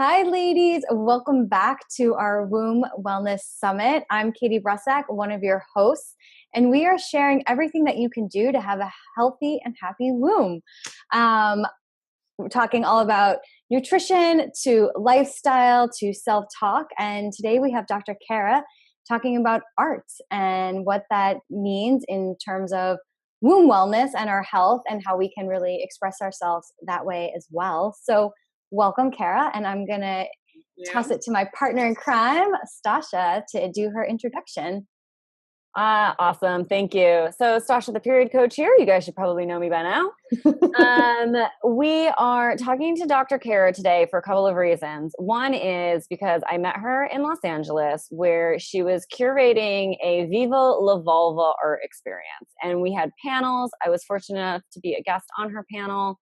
Hi, ladies. Welcome back to our Womb Wellness Summit. I'm Katie Brusak, one of your hosts, and we are sharing everything that you can do to have a healthy and happy womb. We're talking all about nutrition to lifestyle to self-talk, and today we have Dr. Cara talking about art and what that means in terms of womb wellness and our health and how we can really express ourselves that way as well. So welcome, Cara, and I'm going to toss it to my partner in crime, Stasha, to do her introduction. Awesome. Thank you. So Stasha, the period coach here, you guys should probably know me by now. We are talking to Dr. Cara today for a couple of reasons. One is because I met her in Los Angeles where she was curating a Viva La Vulva art experience. And we had panels. I was fortunate enough to be a guest on her panel.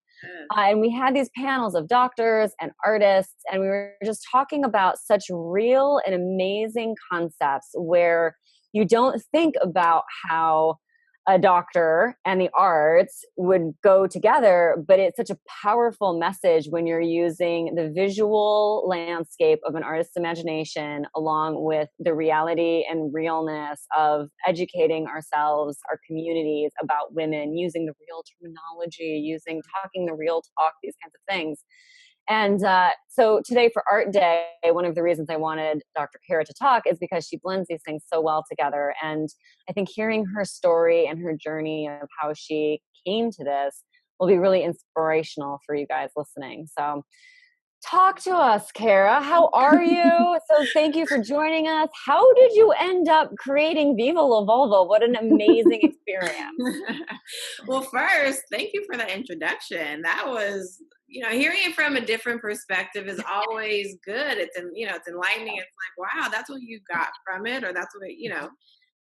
And we had these panels of doctors and artists, and we were just talking about such real and amazing concepts where you don't think about how a doctor and the arts would go together, but it's such a powerful message when you're using the visual landscape of an artist's imagination along with the reality and realness of educating ourselves, our communities about women, using the real terminology, talking the real talk, these kinds of things. And so today for Art Day, one of the reasons I wanted Dr. Cara to talk is because she blends these things so well together. And I think hearing her story and her journey of how she came to this will be really inspirational for you guys listening. So talk to us, Cara. How are you? So thank you for joining us. How did you end up creating Viva La Vulva? What an amazing experience. Well, first, thank you for the introduction. That was, hearing it from a different perspective is always good. It's enlightening. It's like, wow, that's what you got from it, or that's what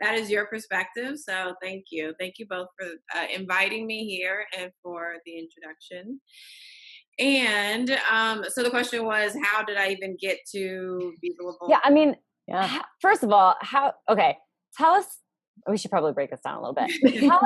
that is your perspective. So thank you. Thank you both for inviting me here and for the introduction. And so the question was, how did I even get to Viva La Vulva? First of all, tell us, we should probably break this down a little bit. Tell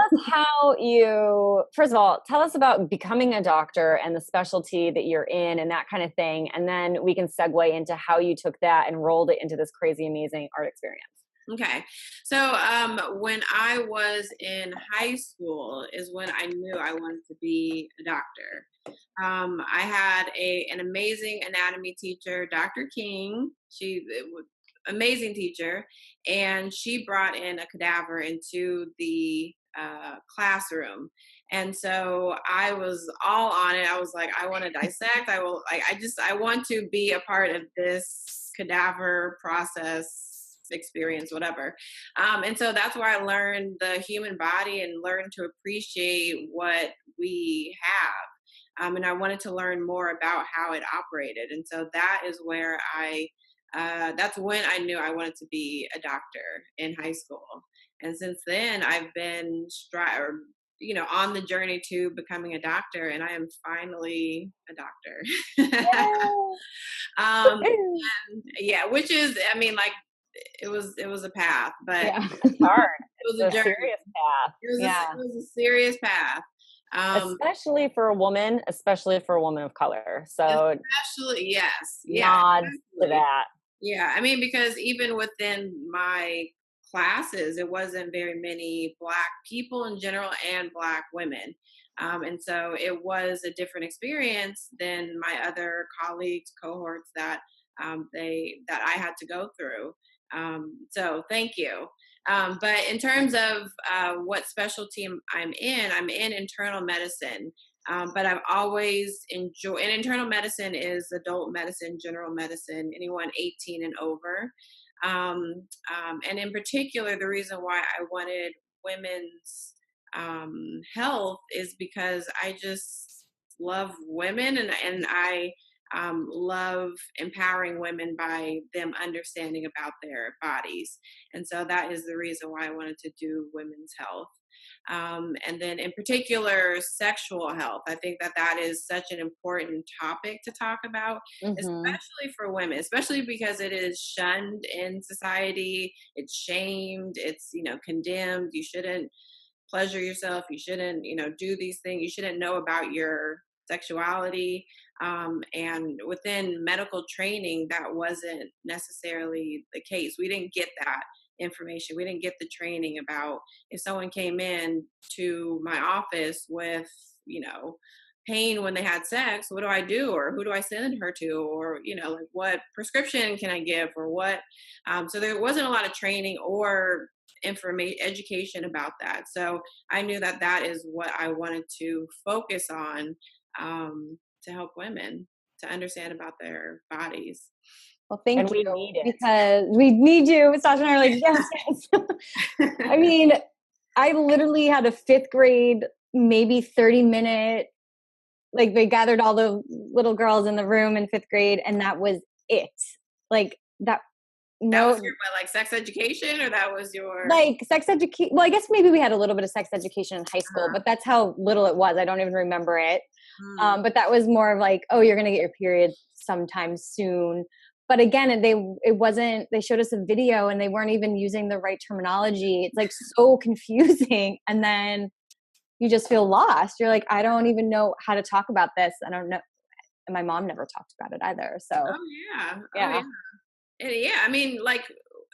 us about becoming a doctor and the specialty that you're in and that kind of thing. And then we can segue into how you took that and rolled it into this crazy, amazing art experience. Okay. So when I was in high school is when I knew I wanted to be a doctor. I had an amazing anatomy teacher, Dr. King. She was amazing teacher, and she brought in a cadaver into the classroom. And so I was all on it. I was like, I want to dissect. I want to be a part of this cadaver process experience, whatever. And so that's where I learned the human body and learned to appreciate what we have. And I wanted to learn more about how it operated. And so that is where that's when I knew I wanted to be a doctor in high school. And since then I've been on the journey to becoming a doctor, and I am finally a doctor. Which is, it was a path, but it's hard. It was a serious path. It was a serious path. Especially for a woman of color. So especially, yes. Nods to that. Yeah. Because even within my classes, it wasn't very many Black people in general and Black women. And so it was a different experience than my other colleagues, cohorts that I had to go through. So thank you. But in terms of what specialty I'm in internal medicine. But I've always enjoyed, and internal medicine is adult medicine, general medicine, anyone 18 and over. And in particular, the reason why I wanted women's health is because I just love women, and I love empowering women by them understanding about their bodies. And so that is the reason why I wanted to do women's health. And then in particular, sexual health. I think that is such an important topic to talk about, especially for women, especially because it is shunned in society. It's shamed. It's, condemned. You shouldn't pleasure yourself. You shouldn't, do these things. You shouldn't know about your sexuality. And within medical training, that wasn't necessarily the case. We didn't get that information. We didn't get the training about if someone came in to my office with, pain when they had sex, what do I do? Or who do I send her to? Or, like what prescription can I give or what? So there wasn't a lot of training or information education about that. So I knew that that is what I wanted to focus on, to help women to understand about their bodies. Well, thank And we you, need it. because we need you. Sasha and I are like, yes, yes. I mean, I literally had a fifth grade, maybe 30-minute, like they gathered all the little girls in the room in fifth grade, and that was it. Like that, That was no, your what, like sex education, or that was your like sex education. Well, I guess maybe we had a little bit of sex education in high school, but that's how little it was. I don't even remember it. But that was more of like, oh, you're going to get your period sometime soon. But again, it wasn't, they showed us a video and they weren't even using the right terminology. It's like so confusing. And then you just feel lost. You're like, I don't even know how to talk about this. I don't know. And my mom never talked about it either. So Oh yeah. yeah. Oh yeah. Yeah, I mean, like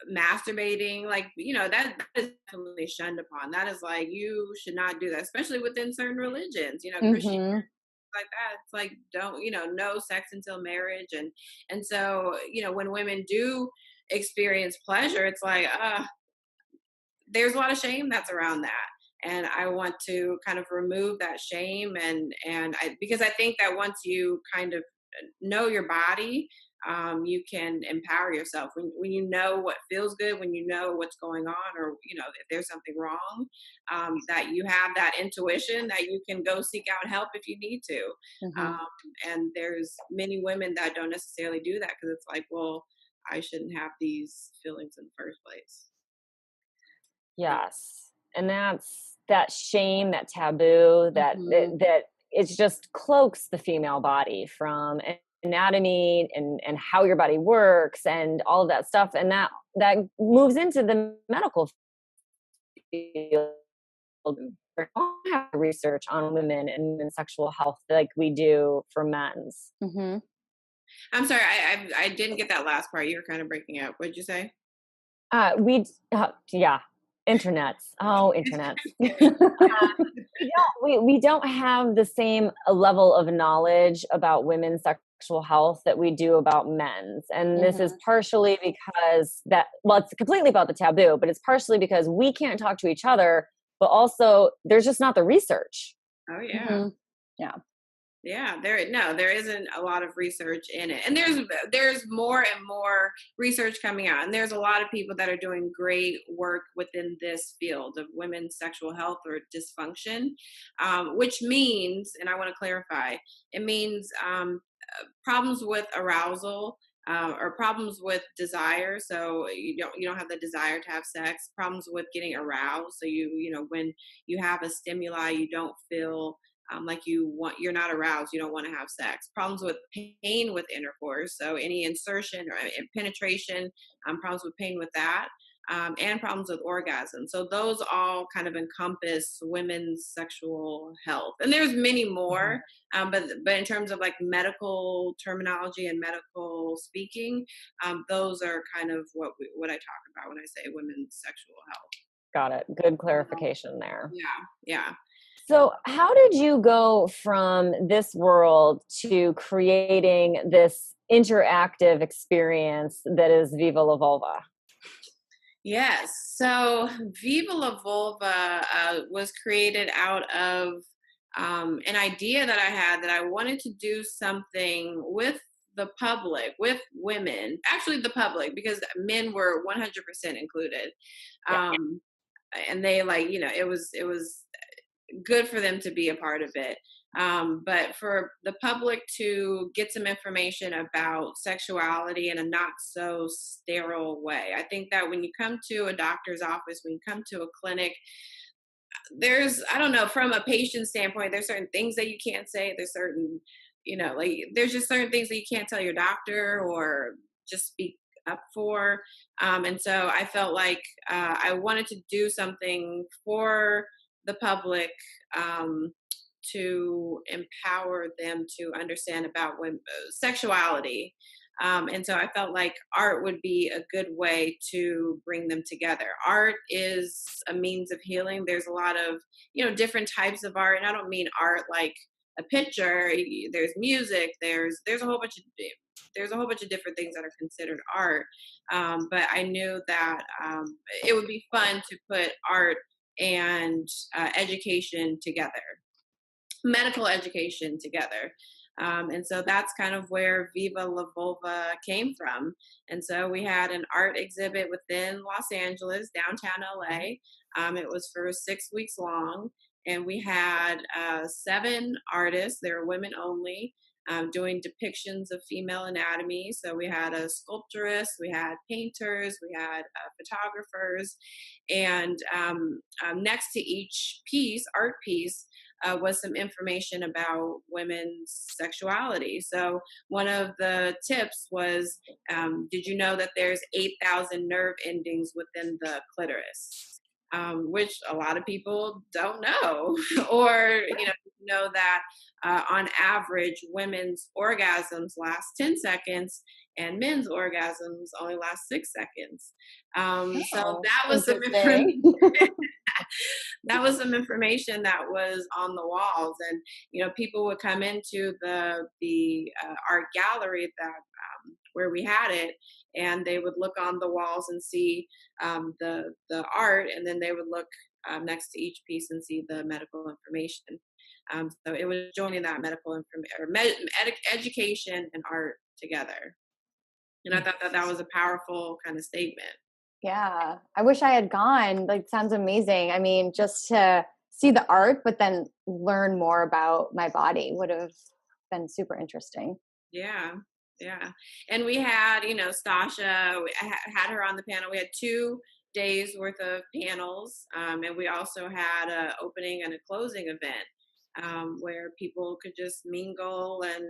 masturbating, like, that is definitely shunned upon. That is like, you should not do that, especially within certain religions, Christian Mm-hmm. like that. It's like, don't, no sex until marriage. And so, when women do experience pleasure, it's like, there's a lot of shame that's around that. And I want to kind of remove that shame because I think that once you kind of know your body, you can empower yourself when you know what feels good, when you know what's going on, or if there's something wrong, that you have that intuition that you can go seek out help if you need to. Mm-hmm. um, and there's many women that don't necessarily do that because it's like, well, I shouldn't have these feelings in the first place. Yes. And that's that shame, that taboo, Mm-hmm. that it just cloaks the female body from anatomy and how your body works and all of that stuff. And that moves into the medical field. We don't have research on women and women's sexual health like we do for men's. Mm-hmm. I'm sorry, I didn't get that last part. You were kind of breaking up. What'd you say? Yeah, internets. Oh, internets. We don't have the same level of knowledge about women's sexual health that we do about men's. And this is Mm-hmm. partially because it's completely about the taboo, but it's partially because we can't talk to each other, but also there's just not the research. Oh yeah. Mm-hmm. Yeah. Yeah, there isn't a lot of research in it. And there's more and more research coming out. And there's a lot of people that are doing great work within this field of women's sexual health or dysfunction, which means, and I want to clarify, it means problems with arousal, or problems with desire. So you don't have the desire to have sex. Problems with getting aroused. So when you have a stimuli, you don't feel like you're not aroused, you don't want to have sex. Problems with pain with intercourse, so any insertion or penetration, problems with pain with that, and problems with orgasm. So those all kind of encompass women's sexual health, and there's many more. But in terms of like medical terminology and medical speaking, those are kind of what I talk about when I say women's sexual health. Got it. Good clarification there. Yeah. So, how did you go from this world to creating this interactive experience that is Viva la Vulva? Yes. So Viva la Vulva was created out of an idea that I had, that I wanted to do something with the public, with women, actually the public, because men were 100% included. Yeah. And they it was good for them to be a part of it. But for the public to get some information about sexuality in a not so sterile way. I think that when you come to a doctor's office, when you come to a clinic, I don't know, from a patient standpoint, there's certain things that you can't say. There's certain, there's just certain things that you can't tell your doctor or just speak up for. And so I felt like I wanted to do something for the public, to empower them to understand about sexuality. And so I felt like art would be a good way to bring them together. Art is a means of healing. There's a lot of, different types of art. And I don't mean art like a picture. There's music, there's a whole bunch of different things that are considered art. But I knew that it would be fun to put art and education together, medical education together. And so that's kind of where Viva La Vulva came from. And so we had an art exhibit within Los Angeles, downtown LA. It was for 6 weeks long. And we had 7 artists, they were women only, doing depictions of female anatomy. So we had a sculpturist, we had painters, we had photographers. And next to each art piece, was some information about women's sexuality. So one of the tips was, did you know that there's 8,000 nerve endings within the clitoris? Which a lot of people don't know, or know that on average, women's orgasms last 10 seconds and men's orgasms only last 6 seconds. So that was some information. That was some information that was on the walls, and people would come into the art gallery that where we had it, and they would look on the walls and see the art, and then they would look next to each piece and see the medical information. So it was joining that medical education and art together, and I thought that was a powerful kind of statement. Yeah, I wish I had gone. Like, sounds amazing. I mean, just to see the art, but then learn more about my body would have been super interesting. Yeah. And we had, Stasha, I had her on the panel. We had 2 days worth of panels. And we also had an opening and a closing event. Where people could just mingle and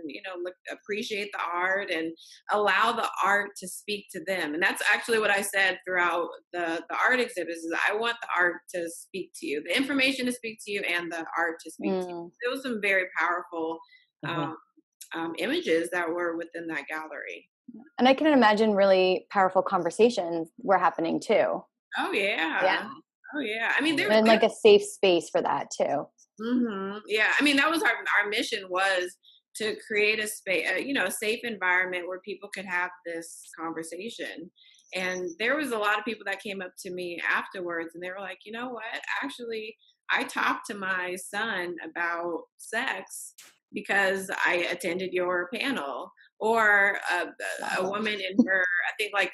appreciate the art and allow the art to speak to them. And that's actually what I said throughout the art exhibits, is I want the art to speak to you, the information to speak to you, and the art to speak to you. There was some very powerful images that were within that gallery. And I can imagine really powerful conversations were happening too. Oh yeah. Oh yeah. I mean, and like a safe space for that too. Mm-hmm. Yeah, I mean, that was our mission, was to create a space, a safe environment where people could have this conversation. And there was a lot of people that came up to me afterwards, and they were like, you know what? Actually, I talked to my son about sex because I attended your panel. Or a woman in her, I think like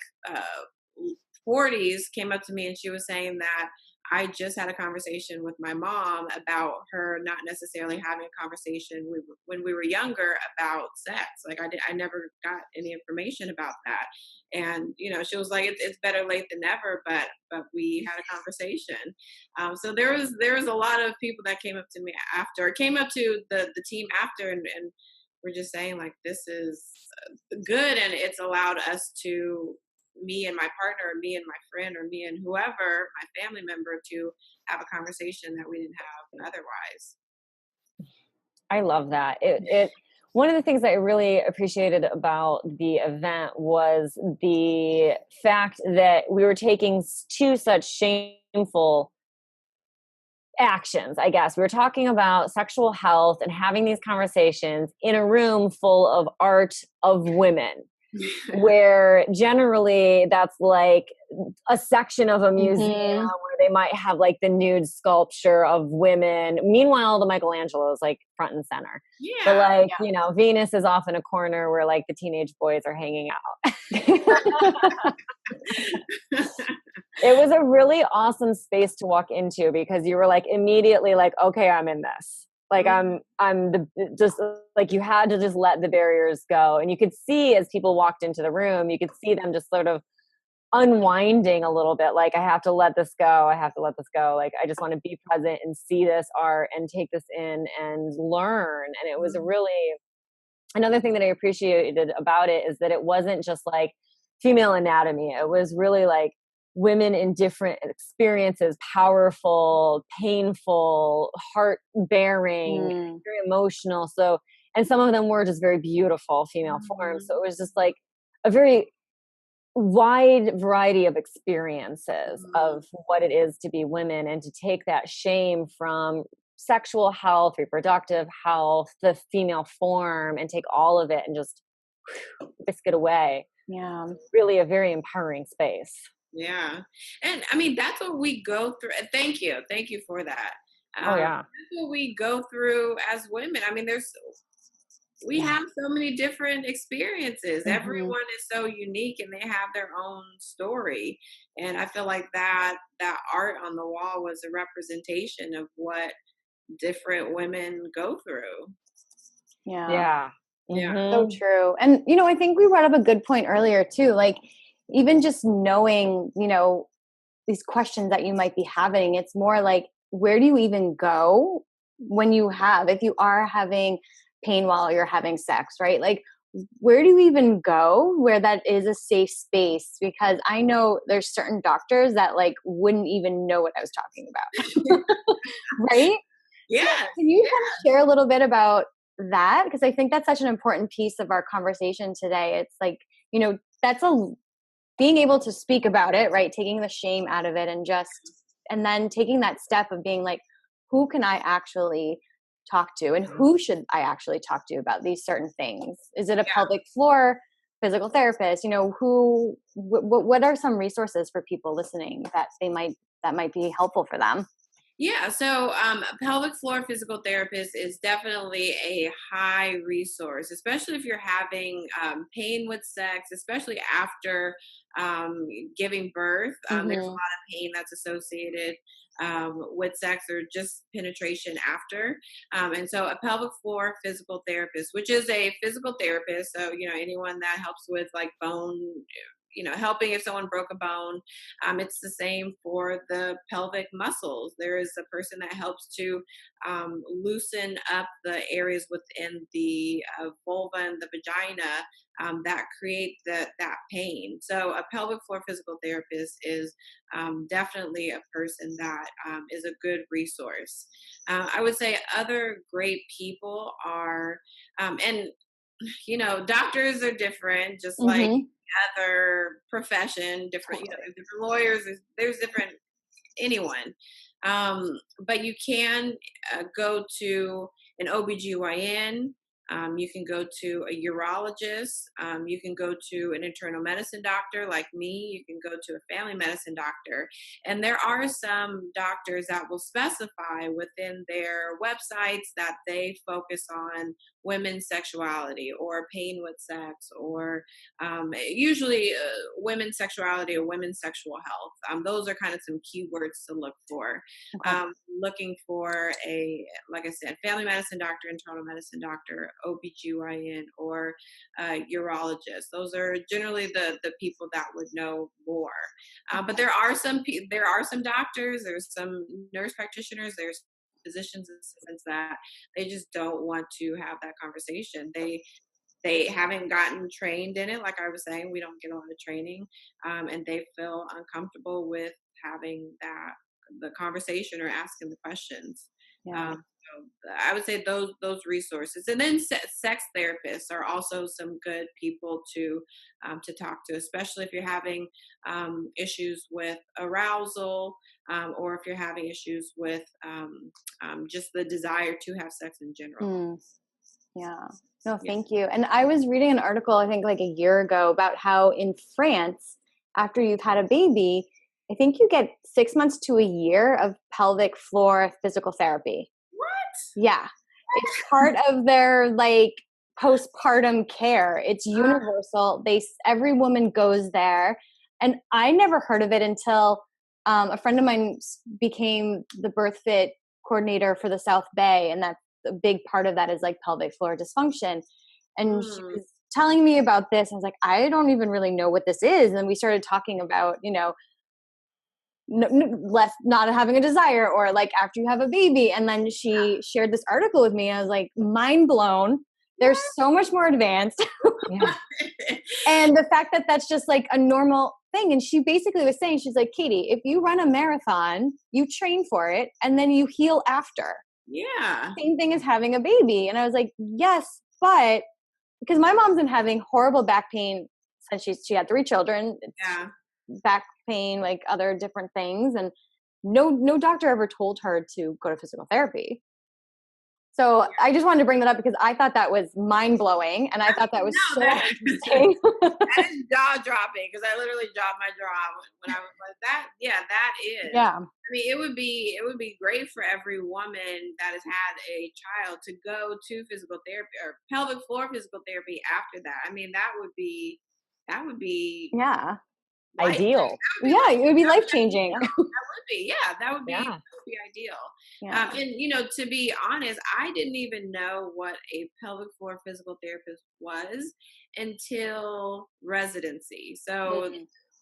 40s, came up to me and she was saying that I just had a conversation with my mom about her not necessarily having a conversation when we were younger about sex. Like I never got any information about that. And, she was like, it's better late than never, but we had a conversation. So there was a lot of people that came up to me after, came up to the team after, and we're just saying like, this is good. And it's allowed us to, me and my partner, or me and my friend, or me and whoever, my family member, to have a conversation that we didn't have otherwise. I love that. It one of the things that I really appreciated about the event was the fact that we were taking 2 such shameful actions, I guess. We were talking about sexual health and having these conversations in a room full of art of women. Where generally that's like a section of a museum where they might have like the nude sculpture of women. Meanwhile, the Michelangelo is like front and center. Yeah, but like, Venus is off in a corner where like the teenage boys are hanging out. It was a really awesome space to walk into because you were like immediately like, okay, I'm in this. Like just like you had to just let the barriers go. And you could see as people walked into the room, you could see them just sort of unwinding a little bit. Like, I have to let this go. I have to let this go. Like, I just want to be present and see this art and take this in and learn. And it was another thing that I appreciated about it is that it wasn't just like female anatomy. It was really like women in different experiences, powerful, painful, heart-bearing, very emotional. So, and some of them were just very beautiful female forms. So it was just like a very wide variety of experiences of what it is to be women, and to take that shame from sexual health, reproductive health, the female form, and take all of it and just whisk it away. Yeah. Really a very empowering space. Yeah. And I mean, that's what we go through. Thank you. Thank you for that. Oh yeah. That's what we go through as women. I mean, we have so many different experiences. Everyone is so unique and they have their own story. And I feel like that art on the wall was a representation of what different women go through. Yeah. Yeah. So true. And, I think we brought up a good point earlier too. Like, even just knowing, these questions that you might be having, it's more like, where do you even go if you are having pain while you're having sex, right? Like, where do you even go where that is a safe space? Because I know there's certain doctors that like wouldn't even know what I was talking about. Right? Yeah. So can you kind of share a little bit about that? Because I think that's such an important piece of our conversation today. It's like, that's being able to speak about it, right? Taking the shame out of it, and then taking that step of being like, who can I actually talk to, and who should I actually talk to about these certain things? Is it a pelvic floor physical therapist? What are some resources for people listening that might be helpful for them? Yeah, so a pelvic floor physical therapist is definitely a high resource, especially if you're having pain with sex, especially after giving birth. There's a lot of pain that's associated with sex, or just penetration after. And so a pelvic floor physical therapist, which is a physical therapist, so, anyone that helps with like bone, helping if someone broke a bone. It's the same for the pelvic muscles. There is a person that helps to loosen up the areas within the vulva and the vagina that create that pain. So a pelvic floor physical therapist is definitely a person that is a good resource. I would say other great people are, and doctors are different, just like other profession, different, there's different lawyers, there's different anyone. But you can go to an OBGYN. You can go to a urologist. You can go to an internal medicine doctor like me. You can go to a family medicine doctor. And there are some doctors that will specify within their websites that they focus on women's sexuality or pain with sex, or usually women's sexuality or women's sexual health. Those are kind of some keywords to look for. Okay. Looking for like I said, family medicine doctor, internal medicine doctor, OBGYN, or urologist. Those are generally the people that would know more. But there are some doctors, there's some nurse practitioners, there's physicians assistants that they just don't want to have that conversation. They haven't gotten trained in it. Like I was saying, we don't get a lot of training, and they feel uncomfortable with having the conversation or asking the questions. Yeah. So I would say those resources, and then sex therapists are also some good people to talk to, especially if you're having issues with arousal, or if you're having issues with just the desire to have sex in general. Yeah. No, thank you. And I was reading an article, I think like a year ago, about how in France, after you've had a baby, I think you get 6 months to a year of pelvic floor physical therapy. What? Yeah. It's part of their like postpartum care. It's universal. Every woman goes there. And I never heard of it until a friend of mine became the birth fit coordinator for the South Bay. And that's a big part of that is like pelvic floor dysfunction. And she was telling me about this. I was like, I don't even really know what this is. And then we started talking about, not having a desire, or like after you have a baby. And then she shared this article with me. And I was like, mind blown. They're so much more advanced. Yeah. And the fact that that's just like a normal thing. And she basically was saying, she's like, Katie, if you run a marathon, you train for it and then you heal after. Yeah. Same thing as having a baby. And I was like, yes, but because my mom's been having horrible back pain since she had 3 children. Yeah. Back pain, like other different things. And no doctor ever told her to go to physical therapy. So I just wanted to bring that up because I thought that was mind blowing, and I thought that was so interesting. That is jaw dropping, because I literally dropped my jaw when I was like that. Yeah, that is. Yeah. I mean, it would be great for every woman that has had a child to go to physical therapy or pelvic floor physical therapy after that. I mean, that would be Yeah. Ideal. Yeah, it would be life changing. That would be, yeah, that would be ideal. Yeah. And to be honest, I didn't even know what a pelvic floor physical therapist was until residency. So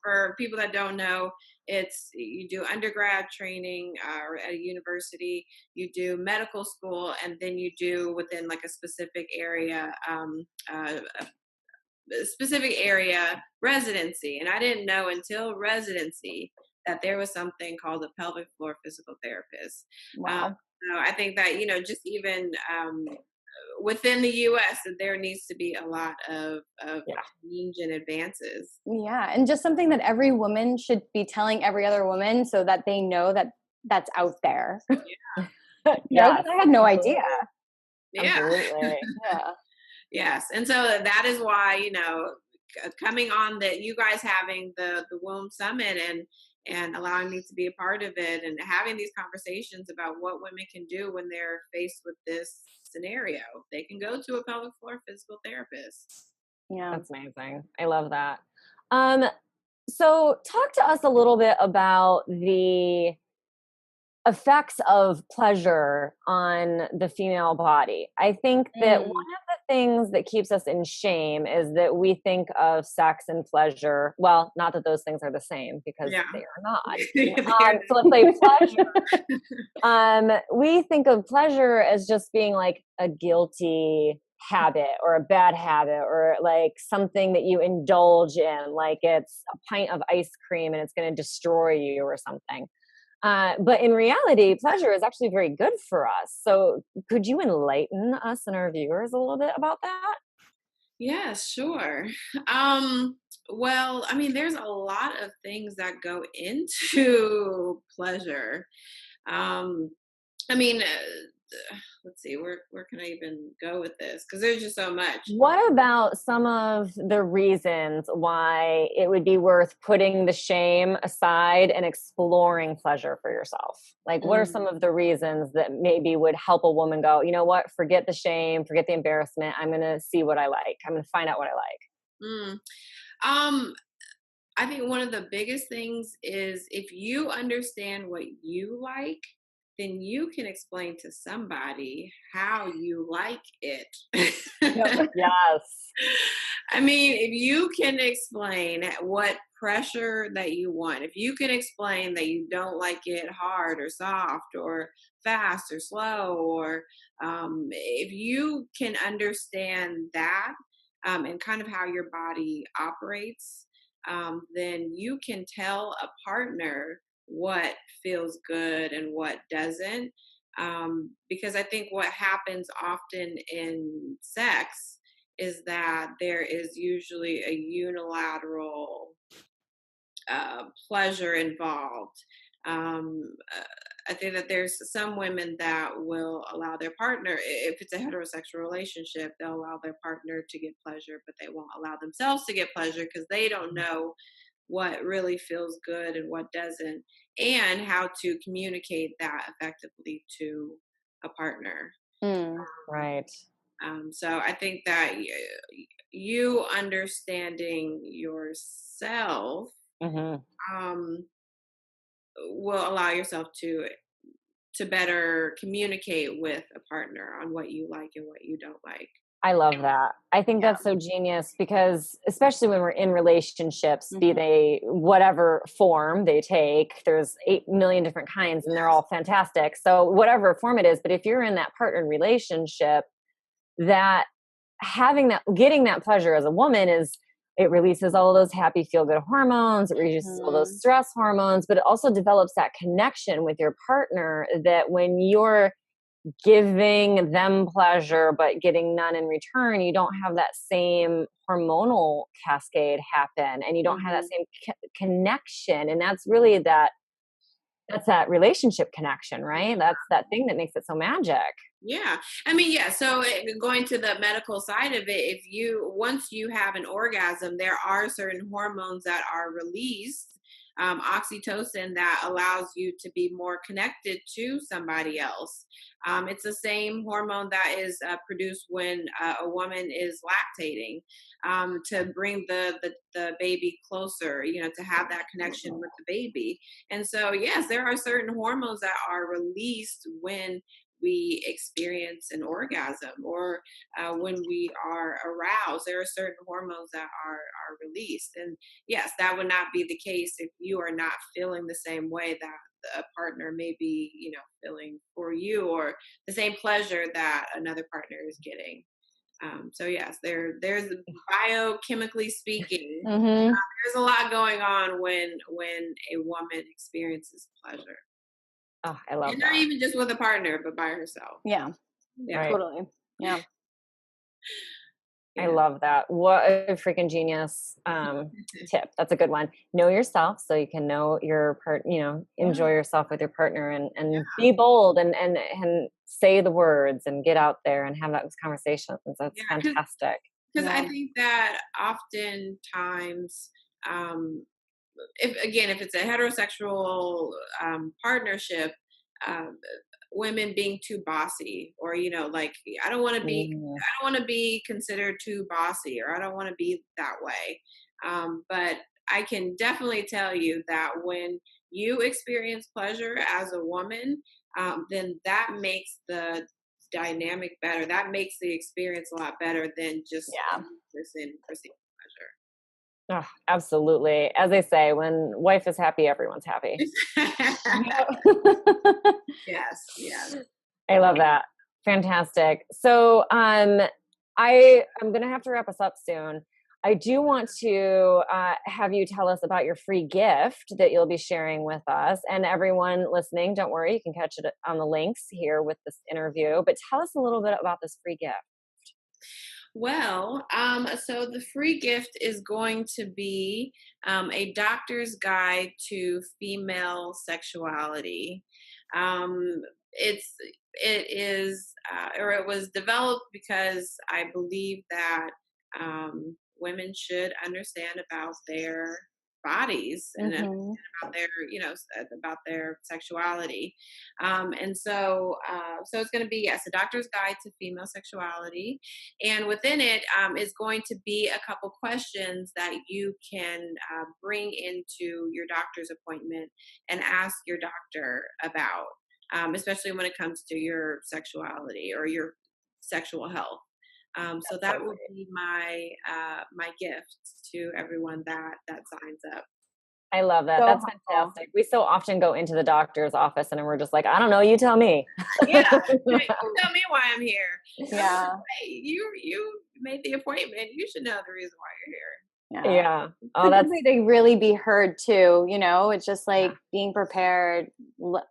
for people that don't know, it's you do undergrad training or at a university, you do medical school, and then you do within like a specific area residency. And I didn't know until residency that there was something called a pelvic floor physical therapist. Wow. So I think that, just even within the US, that there needs to be a lot of change and advances. Yeah. And just something that every woman should be telling every other woman so that they know that that's out there. Yeah. Yeah. I had no idea. Yeah. Absolutely. Yeah. Yes. And so that is why, coming on that, you guys having the Womb Summit and allowing me to be a part of it and having these conversations about what women can do when they're faced with this scenario. They can go to a pelvic floor physical therapist. Yeah. That's amazing. I love that. So talk to us a little bit about the effects of pleasure on the female body. I think that one of the things that keeps us in shame is that we think of sex and pleasure. Well, not that those things are the same, because they are not. So let's say pleasure. We think of pleasure as just being like a guilty habit or a bad habit or like something that you indulge in, like it's a pint of ice cream and it's going to destroy you or something. But in reality, pleasure is actually very good for us. So could you enlighten us and our viewers a little bit about that? Yeah, sure. Well, I mean, there's a lot of things that go into pleasure. I mean, let's see, where can I even go with this? Because there's just so much. What about some of the reasons why it would be worth putting the shame aside and exploring pleasure for yourself? Like, what are some of the reasons that maybe would help a woman go, you know what, forget the shame, forget the embarrassment. I'm going to see what I like. I'm going to find out what I like. I think one of the biggest things is if you understand what you like, then you can explain to somebody how you like it. Yes. I mean, if you can explain what pressure that you want, if you can explain that you don't like it hard or soft or fast or slow, or if you can understand that and kind of how your body operates, then you can tell a partner what feels good and what doesn't. Because I think what happens often in sex is that there is usually a unilateral pleasure involved. I think that there's some women that will allow their partner, if it's a heterosexual relationship, they'll allow their partner to get pleasure, but they won't allow themselves to get pleasure because they don't know what really feels good and what doesn't, and how to communicate that effectively to a partner. Right. So I think that you understanding yourself will allow yourself to better communicate with a partner on what you like and what you don't like. I love that. I think that's so genius because especially when we're in relationships, be they whatever form they take, there's 8 million different kinds and they're all fantastic. So whatever form it is, but if you're in that partnered relationship, that having that, getting that pleasure as a woman is it releases all of those happy feel-good hormones. It reduces all those stress hormones, but it also develops that connection with your partner that when you're giving them pleasure but getting none in return, you don't have that same hormonal cascade happen, and you don't have that same connection. And that's really that's that relationship connection, right? That's that thing that makes it so magic. Yeah. I mean, yeah. So going to the medical side of it, once you have an orgasm, there are certain hormones that are released, oxytocin, that allows you to be more connected to somebody else. It's the same hormone that is produced when a woman is lactating, to bring the baby closer, to have that connection with the baby. And so, yes, there are certain hormones that are released when we experience an orgasm, or when we are aroused. There are certain hormones that are released. And yes, that would not be the case if you are not feeling the same way that a partner may be, feeling for you, or the same pleasure that another partner is getting. So yes, there's biochemically speaking, there's a lot going on when a woman experiences pleasure. Oh, I love and that. not even just with a partner, but by herself. Yeah, Yeah. totally. Yeah. I love that. What a freaking genius tip. That's a good one. Know yourself so you can know your enjoy yourself with your partner, and be bold and say the words and get out there and have those conversations. That's fantastic. Because I think that oftentimes, if it's a heterosexual partnership, women being too bossy, or like, I don't want to be considered too bossy, or I don't want to be that way. But I can definitely tell you that when you experience pleasure as a woman, then that makes the dynamic better. That makes the experience a lot better than just one person receiving pleasure. Oh, absolutely. As they say, when wife is happy, everyone's happy. Yes. I love that. Fantastic. So I'm going to have to wrap us up soon. I do want to have you tell us about your free gift that you'll be sharing with us. And everyone listening, don't worry, you can catch it on the links here with this interview. But tell us a little bit about this free gift. Well, so the free gift is going to be a doctor's guide to female sexuality. It was developed because I believe that women should understand about their bodies and about their, about their sexuality. And so it's going to be, yes, a doctor's guide to female sexuality. And within it is going to be a couple questions that you can bring into your doctor's appointment and ask your doctor about, especially when it comes to your sexuality or your sexual health. So that would be my gift to everyone that signs up. I love that. So that's fantastic. We so often go into the doctor's office and we're just like, I don't know, you tell me. Yeah, tell me why I'm here. Yeah, you made the appointment. You should know the reason why you're here. Yeah. Oh, that's a good way to really be heard too. It's just like being prepared,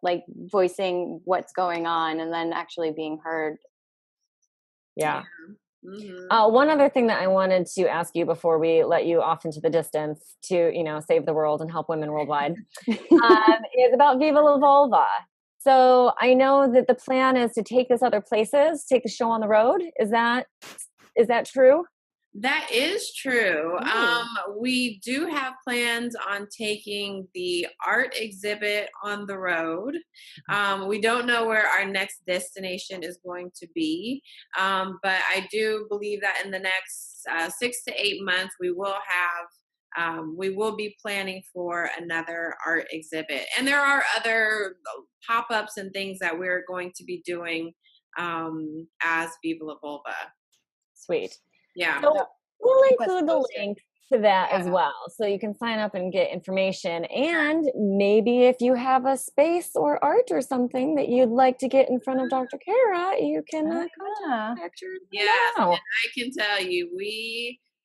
like voicing what's going on, and then actually being heard. Yeah. One other thing that I wanted to ask you before we let you off into the distance to, save the world and help women worldwide, is about Viva La Vulva. So I know that the plan is to take this other places, take the show on the road. Is that true? That is true. We do have plans on taking the art exhibit on the road. We don't know where our next destination is going to be, but I do believe that in the next 6 to 8 months, we will be planning for another art exhibit. And there are other pop-ups and things that we're going to be doing as Viva La Vulva. Sweet. Yeah. So we'll include the link to that as well. So you can sign up and get information. And maybe if you have a space or art or something that you'd like to get in front of Dr. Cara, you can contact her. Yes, and I can tell you,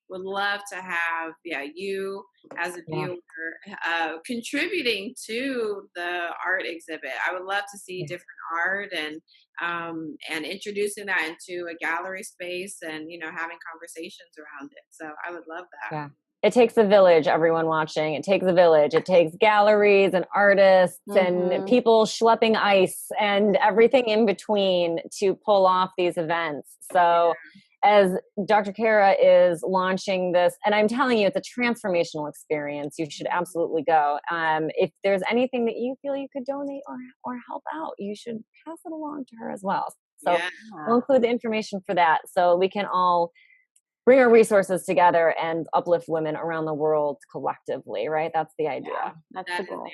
would love to have, you as a Yeah. viewer contributing to the art exhibit. I would love to see different art and introducing that into a gallery space and, having conversations around it. So I would love that. Yeah. It takes a village, everyone watching. It takes a village. It takes galleries and artists and people schlepping ice and everything in between to pull off these events. So as Dr. Cara is launching this, and I'm telling you, it's a transformational experience. You should absolutely go. If there's anything that you feel you could donate or help out, you should pass it along to her as well. So we'll include the information for that so we can all bring our resources together and uplift women around the world collectively, right? That's the idea. Yeah, that's That the is goal.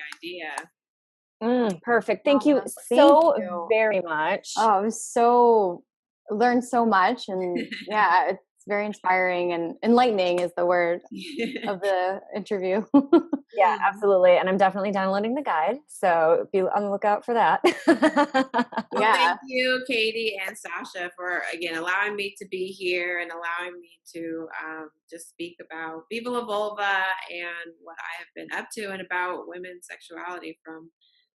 the idea. Perfect. Thank you Thank you very much. Oh, it was learned so much, and yeah, it's very inspiring and enlightening is the word of the interview. Yeah, absolutely. And I'm definitely downloading the guide. So be on the lookout for that. Well, thank you, Katie and Sasha, for again allowing me to be here and allowing me to just speak about Viva La Vulva and what I have been up to and about women's sexuality from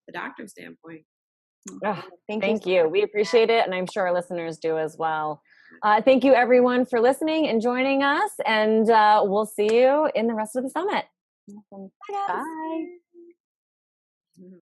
the doctor standpoint. Oh, thank you. We appreciate it. And I'm sure our listeners do as well. Thank you, everyone, for listening and joining us. And we'll see you in the rest of the summit. Awesome. Bye, guys. Bye.